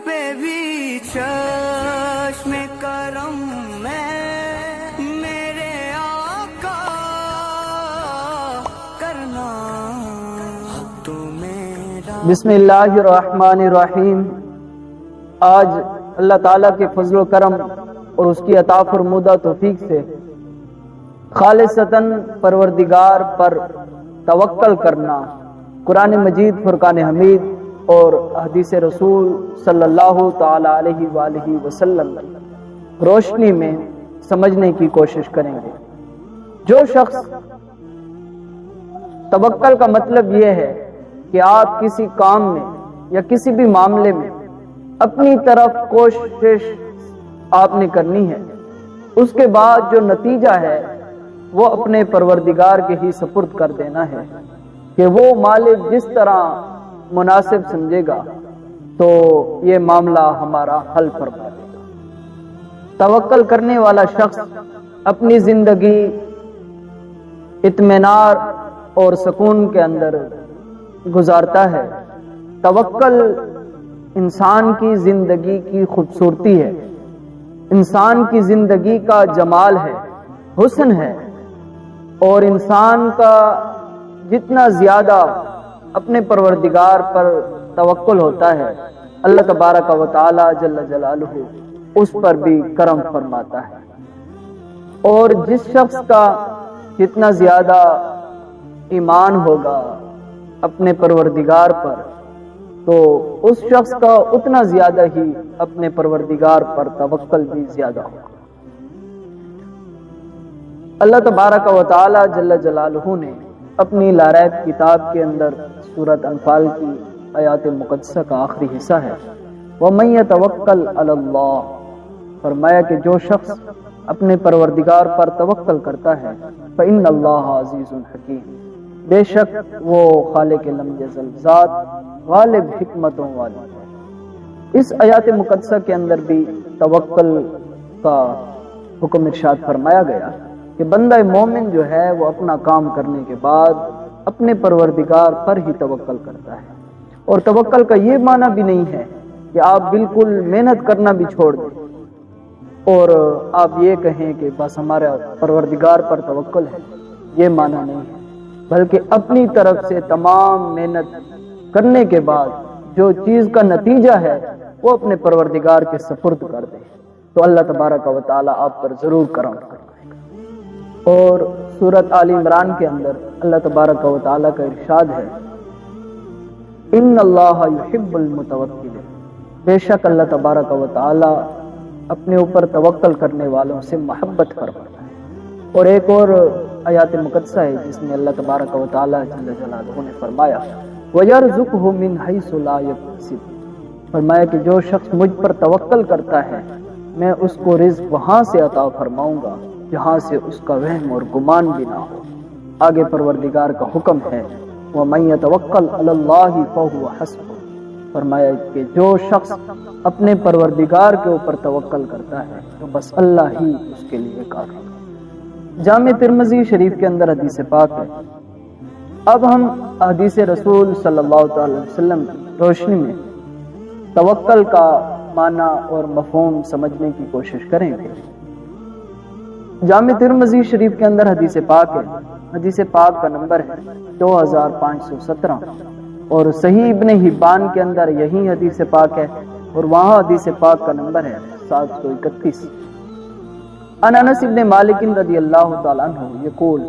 پہ بھی چشم کرم میں میرے آقا کرنا تو میرا۔ بسم اللہ الرحمن الرحیم۔ آج اللہ تعالیٰ کے فضل و کرم اور اس کی عطا فرمودہ توفیق سے خالصتاً پروردگار پر توکل کرنا، قرآن مجید، فرقان حمید اور حدیث رسول صلی اللہ تعالی علیہ وآلہ وسلم روشنی میں سمجھنے کی کوشش کریں گے۔ جو شخص توکل کا مطلب یہ ہے کہ آپ کسی کام میں یا کسی بھی معاملے میں اپنی طرف کوشش آپ نے کرنی ہے، اس کے بعد جو نتیجہ ہے وہ اپنے پروردگار کے ہی سپرد کر دینا ہے کہ وہ مالک جس طرح مناسب سمجھے گا تو یہ معاملہ ہمارا حل فرما دے گا۔ توکل کرنے والا شخص اپنی زندگی اطمینان اور سکون کے اندر گزارتا ہے۔ توکل انسان کی زندگی کی خوبصورتی ہے، انسان کی زندگی کا جمال ہے، حسن ہے، اور انسان کا جتنا زیادہ اپنے پروردگار پر توکل ہوتا ہے، اللہ تبارک و تعالی جل جلالہ اس پر بھی کرم فرماتا ہے۔ اور جس شخص کا جتنا زیادہ ایمان ہوگا اپنے پروردگار پر تو اس شخص کا اتنا زیادہ ہی اپنے پروردگار پر توکل بھی زیادہ ہوگا۔ اللہ تبارک و تعالی جل جلالہ نے اپنی لاریب کتاب کے اندر سورۃ انفال کی آیات مقدسہ کا آخری حصہ ہے، وَمَن يَتَوَکَّلْ عَلَى اللَّهِ، فرمایا کہ جو شخص اپنے پروردگار پر توکل کرتا ہے فَإِنَّ اللَّهَ عَزِيزٌ حَكِيمٌ، بے شک وہ خالق لم یزل ذات غالب حکمتوں والی ہے۔ اس آیات مقدسہ کے اندر بھی توکل کا حکم ارشاد فرمایا گیا کہ بندہ مومن جو ہے وہ اپنا کام کرنے کے بعد اپنے پروردگار پر ہی توکل کرتا ہے۔ اور توکل کا یہ معنی بھی نہیں ہے کہ آپ بالکل محنت کرنا بھی چھوڑ دیں اور آپ یہ کہیں کہ بس ہمارا پروردگار پر توکل ہے، یہ معنی نہیں ہے، بلکہ اپنی طرف سے تمام محنت کرنے کے بعد جو چیز کا نتیجہ ہے وہ اپنے پروردگار کے سپرد کر دیں تو اللہ تبارک و تعالی آپ پر ضرور کرم کرے گا۔ اور سورۃ آل عمران کے اندر اللہ تبارک و تعالی کا ارشاد ہے، ان اللہ یحب المتوکلین، بے شک اللہ تبارک و تعالی اپنے اوپر توکل کرنے والوں سے محبت فرماتا ہے۔ اور ایک اور آیات مقدسہ ہے جس میں اللہ تبارک و تعالی جل جلالہ نے فرمایا وَيَرْزُقْهُ مِنْ حَيْثُ لَا يَحْتَسِبُ، فرمایا کہ جو شخص مجھ پر توکل کرتا ہے میں اس کو رزق وہاں سے عطا فرماؤں گا جہاں سے اس کا وہم اور گمان بھی نہ ہو۔ آگے پروردگار کا حکم ہے وَمَن يَتَوَکَّلْ عَلَى اللَّهِ فَهُوَ حَسْبُهُ، فرمایا کہ جو شخص اپنے پروردگار کے اوپر توکل کرتا ہے تو بس اللہ ہی اس کے لیے کافی ہے۔ جامع ترمذی شریف کے اندر حدیث پاک ہے۔ اب ہم حدیث رسول صلی اللہ تعالی وسلم کی روشنی میں توکل کا معنی اور مفہوم سمجھنے کی کوشش کریں گے۔ جامع ترمذی شریف کے اندر حدیث پاک ہے، حدیث پاک کا نمبر ہے 2517، اور صحیح ابن حبان کے اندر یہی حدیث پاک ہے اور وہاں حدیث پاک کا نمبر ہے 731۔ عن انس بن مالک رضی اللہ تعالی عنہ یقول،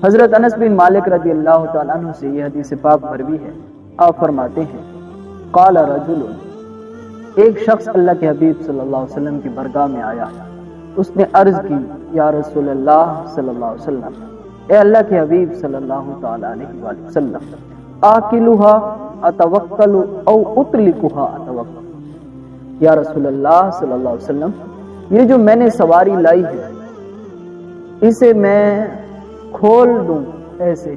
حضرت انس بن مالک رضی اللہ تعالی عنہ سے یہ حدیث پاک مروی ہے، آپ فرماتے ہیں قال رجل، ایک شخص اللہ کے حبیب صلی اللہ علیہ وسلم کی بارگاہ میں آیا، اس نے عرض کی یا رسول اللہ صلی اللہ علیہ وسلم، اے اللہ کے حبیب صلی اللہ تعالی علیہ وآلہ وسلم، آکلها اتوکل او اطلقها اتوکل، یا رسول اللہ صلی اللہ علیہ وسلم یہ جو میں نے سواری لائی ہے اسے میں کھول دوں ایسے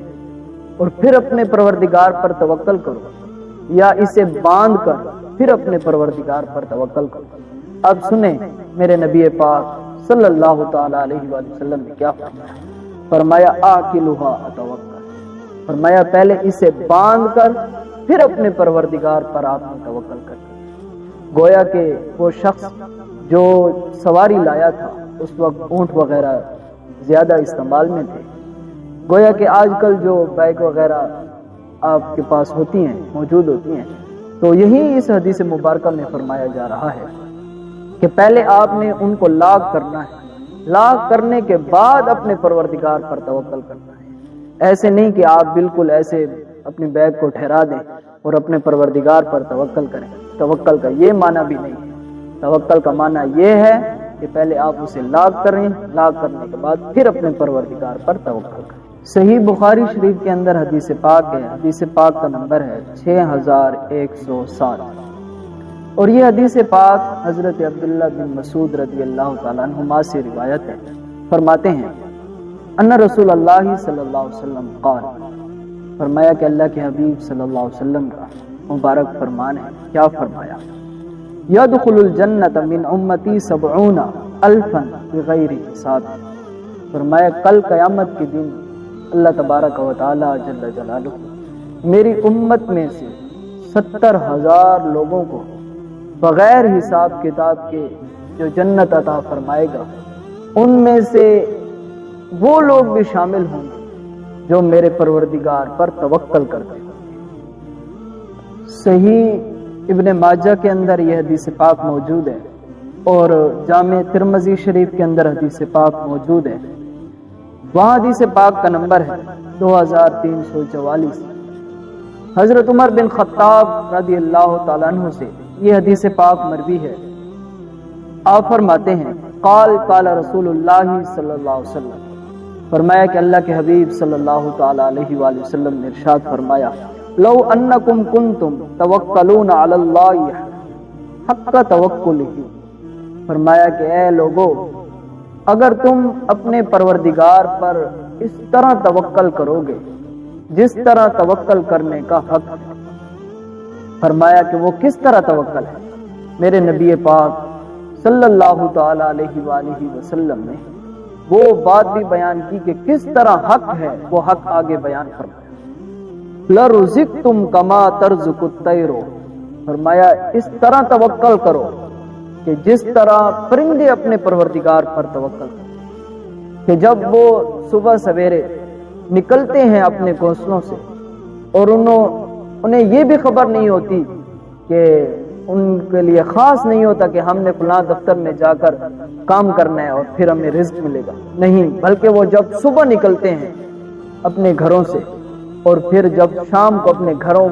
اور پھر اپنے پروردگار پر توکل کروں، یا اسے باندھ کر پھر اپنے پروردگار پر توکل کروں؟ اب سنیں میرے نبی پاک صلی اللہ تعالی علیہ وآلہ وسلم نے کیا فرمایا۔ فرمایا آکلها اتوکل، فرمایا پہلے اسے باندھ کر پھر اپنے پروردگار پر آپ نے توکل کر، گویا کہ وہ شخص جو سواری لایا تھا اس وقت اونٹ وغیرہ زیادہ استعمال میں تھے، گویا کہ آج کل جو بائک وغیرہ آپ کے پاس ہوتی ہیں، موجود ہوتی ہیں، تو یہی اس حدیث مبارکہ میں فرمایا جا رہا ہے کہ پہلے آپ نے ان کو لاغ کرنا ہے، لاغ کرنے کے بعد اپنے پروردگار پر توکل کرنا ہے۔ ایسے نہیں کہ آپ بالکل ایسے اپنی بیگ کو ٹھہرا دیں اور اپنے پروردگار پر توکل کریں۔ توکل کا یہ معنی بھی نہیں ہے۔ توکل کا معنی یہ ہے کہ پہلے آپ اسے لاغ کریں، لاغ کرنے کے بعد پھر اپنے پروردگار پر توکل کریں۔ صحیح بخاری شریف کے اندر حدیث پاک ہے، حدیث پاک کا نمبر ہے 6107، اور یہ حدیث پاک حضرت عبداللہ بن مسعود رضی اللہ تعالیٰ عنہما سے روایت ہے۔ فرماتے ہیں ان رسول اللہ صلی اللہ علیہ وسلم قال، فرمایا کہ اللہ کے حبیب صلی اللہ علیہ وسلم کا مبارک فرمان ہے، کیا فرمایا؟ یدخل الجنت من امتی 70,000 بغیر حساب۔ فرمایا کل قیامت کے دن اللہ تبارک و تعالی جل جلالہ میری امت میں سے 70,000 لوگوں کو بغیر حساب کتاب کے جو جنت عطا فرمائے گا، ان میں سے وہ لوگ بھی شامل ہوں گے جو میرے پروردگار پر توکل کرتے ہیں۔ صحیح ابن ماجہ کے اندر یہ حدیث پاک موجود ہے، اور جامع ترمذی شریف کے اندر حدیث پاک موجود ہے۔ وہاں حدیث پاک کا نمبر ہے 2344۔ حضرت عمر بن خطاب رضی اللہ تعالیٰ عنہ سے یہ حدیث پاک مروی ہے۔ آپ فرماتے ہیں قال قال رسول اللہ صلی اللہ علیہ وسلم، فرمایا کہ اللہ کے حبیب صلی اللہ تعالی علیہ وآلہ وسلم نے ارشاد فرمایا لو انکم کنتم توکلون علی اللہ حق توکلہ، فرمایا کہ اے لوگو، اگر تم اپنے پروردگار پر اس طرح توکل کرو گے جس طرح توکل کرنے کا حق ہے۔ فرمایا کہ وہ کس طرح توکل ہے؟ میرے نبی پاک صلی اللہ تعالی علیہ وآلہ وسلم نے وہ بات بھی بیان کی کہ کس طرح حق ہے، وہ حق آگے بیان فرمایا۔ لَرُزِقْتُمْ كَمَا تَرْزُقُ الطَّيْرُ، فرمایا اس طرح توکل کرو کہ جس طرح پرندے اپنے پروردگار پر توکل کرتے کہ جب وہ صبح سویرے نکلتے ہیں اپنے گھونسلوں سے، اور انہیں یہ بھی خبر نہیں ہوتی کہ ان کے لیے خاص نہیں ہوتا کہ ہم نے فلاں دفتر میں جا کر کام کرنا ہے اور پھر ہمیں رزق ملے گا، نہیں، بلکہ وہ جب صبح نکلتے ہیں اپنے گھروں سے اور پھر جب شام کو اپنے گھروں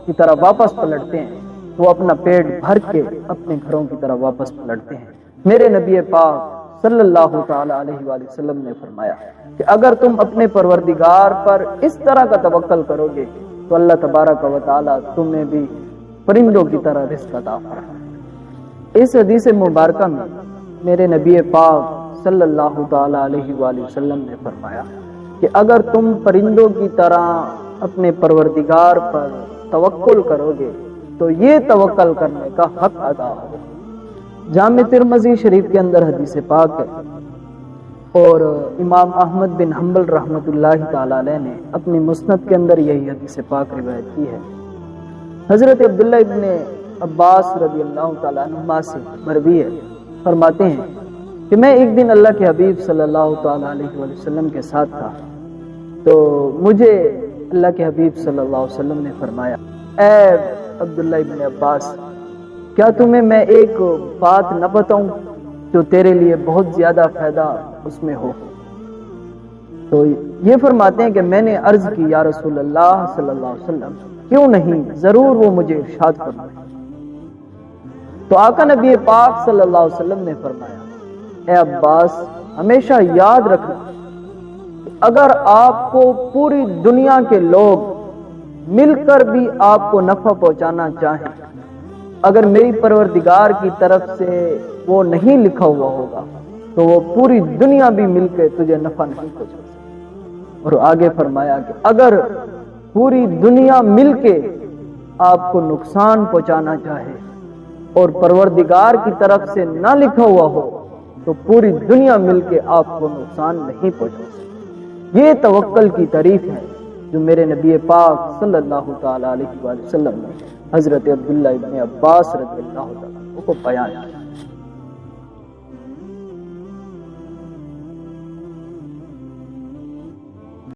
کی طرف واپس پلٹتے ہیں، وہ اپنا پیٹ بھر کے اپنے گھروں کی طرف واپس پلٹتے ہیں۔ میرے نبی پاک صلی اللہ تعالی علیہ وآلہ وسلم نے فرمایا کہ اگر تم اپنے پروردگار پر اس طرح کا توکل کرو گے تو اللہ تبارک و تعالی تمہیں بھی پرندوں کی طرح رزق عطا فرمائے۔ اس حدیث مبارکہ میں میرے نبی پاک صلی اللہ تعالی علیہ وآلہ وسلم نے فرمایا کہ اگر تم پرندوں کی طرح اپنے پروردگار پر توکل کرو گے تو یہ توکل کرنے کا حق ادا ہوگا۔ جامع ترمذی شریف کے اندر حدیث پاک ہے، اور امام احمد بن حنبل رحمۃ اللہ تعالی علیہ نے اپنی مسند کے اندر یہی حدیث پاک روایت کی ہے۔ حضرت عبداللہ ابن عباس رضی اللہ تعالیٰ عنہما سے مروی ہے، فرماتے ہیں کہ میں ایک دن اللہ کے حبیب صلی اللہ تعالیٰ علیہ وسلم کے ساتھ تھا، تو مجھے اللہ کے حبیب صلی اللہ علیہ وسلم نے فرمایا اے عبداللہ ابن عباس، کیا تمہیں میں ایک بات نہ بتاؤں جو تیرے لیے بہت زیادہ فائدہ اس میں ہو؟ تو یہ فرماتے ہیں کہ میں نے عرض کی یا رسول اللہ صلی اللہ علیہ وسلم کیوں نہیں، ضرور، وہ مجھے ارشاد فرمائے۔ تو آقا نبی پاک صلی اللہ علیہ وسلم نے فرمایا اے عباس، ہمیشہ یاد رکھنا کہ اگر آپ کو پوری دنیا کے لوگ مل کر بھی آپ کو نفع پہنچانا چاہیں، اگر میری پروردگار کی طرف سے وہ نہیں لکھا ہوا ہوگا تو وہ پوری دنیا بھی مل کے تجھے نفع نہیں پہنچا سکتی۔ اور آگے فرمایا کہ اگر پوری دنیا مل کے آپ کو نقصان پہنچانا چاہے اور پروردگار کی طرف سے نہ لکھا ہوا ہو تو پوری دنیا مل کے آپ کو نقصان نہیں پہنچا سکتی۔ یہ توکل کی تعریف ہے جو میرے نبی پاک صلی اللہ تعالی علیہ وسلم نے حضرت عبداللہ ابن عباس رضی اللہ تعالیٰ کو بیان کیا۔